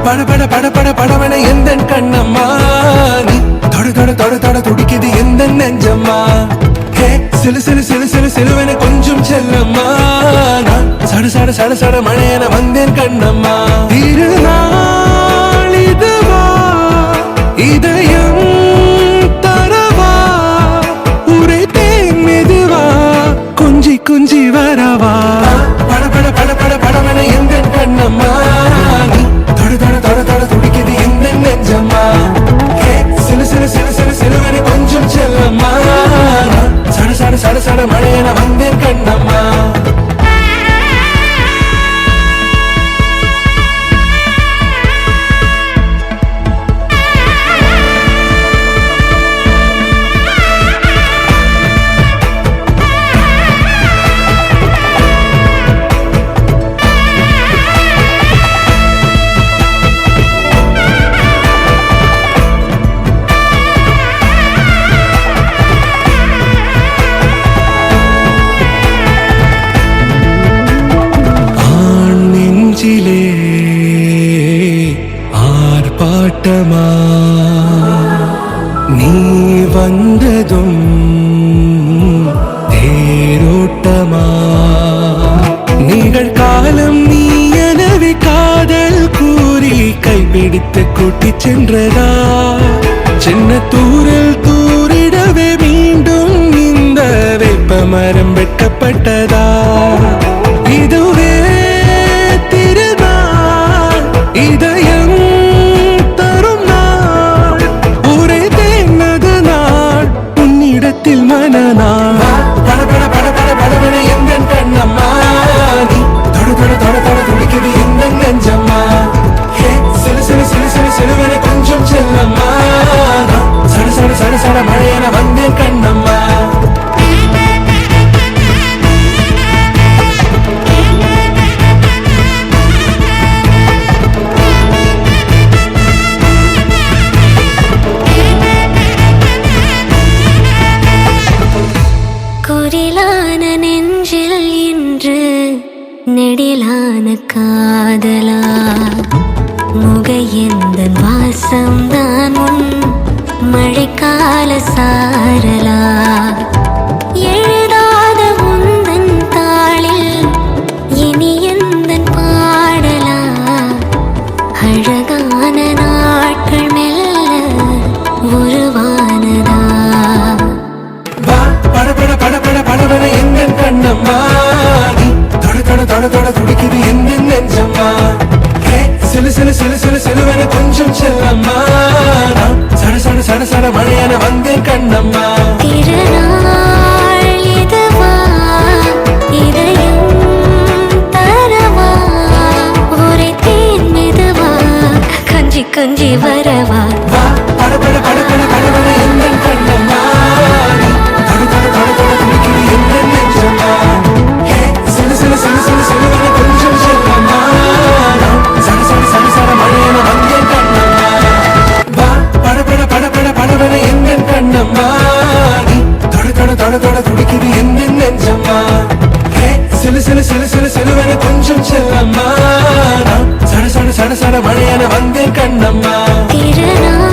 பட பட பட பட படவன எந்த கண்ணம்மா நீ தொட தொட தொட தொட துடிக்குது எந்த நெஞ்சம்மா ஹே சிலு சிலு சிலு சிலு சிலுவன கொஞ்சம் செல்லம்மா நான் சட சட சட சட மழையன வந்தேன் கண்ணம்மா திருநாள் இதுவா இதயம் தரவா உரைத்தேன் மெதுவா கொஞ்சி கொஞ்சி வரவா பட பட பட பட படவன எந்த கண்ணம்மா நீ தொட தொட தொட தொட துடிக்குது எந்த நெஞ்சம்மா ஹே சிலு சிலு சிலு சிலு சிலுவன கொஞ்சம் செல்லம்மா சட சட சட சட மழையன வந்தேன் கண்ணம்மா ஆர்ப்பாட்டமா நீ வந்ததும் தேரோட்டமா நிகழ்காலம் நீ எனவே காதல் கூறி கைப்பிடித்து கூட்டி சென்றதா சின்ன தூரல் தூரிடவே மீண்டும் இந்த வேப்ப மரம் வெட்டப்பட்டதா இதுவே இதயம் தரும் நாள் ஒரே தேனது நாள் உன்னிடத்தில் மனநாள் பட பட பட பட படவன எந்த கண்ணம்மா நீ தொட தொட தொட தொட துடிக்குது எந்த நெஞ்சம்மா ஹே சிலு சிலு சிலு சிலு சிலுவன கொஞ்சம் செல்லம்மா சட சட சட சட மழையன வந்தேன் கண்ணம்மா குரிலான நெஞ்சில் இன்று நெடிலான காதலா முகையெந்த வாசம்தான் உன் மழைக்கால சாரலா எழுதாத உந்தன் தாளில் இனி எந்தன் பாடலா அழகான நாட்கள் மெல்ல உருவானதா பட பட பட பட படவன எந்த கண்ணம்மா நீ தொட தொட தொட தொட துடிக்குது எந்த நெஞ்சம்மா ஹே சிலு சிலு சிலு சிலு சிலுவன கொஞ்சம் செல்லம்மா சட சட சட சட மழையன வந்தேன் கண்ணம்மா திருநாள் இதுவா இதயம் தரவா உரைத்தேன் மெதுவா கஞ்சி கஞ்சி வரவா பட பட பட பட படவன எந்த கண்ணம்மா துடிக்குது எந்த நெஞ்சம்மா ஹே சிலு சிலு சிலு சிலு சிலுவன கொஞ்சம் செல்லம்மா சட சட சட சட மழையன வந்தேன் கண்ணம்மா திருநாள்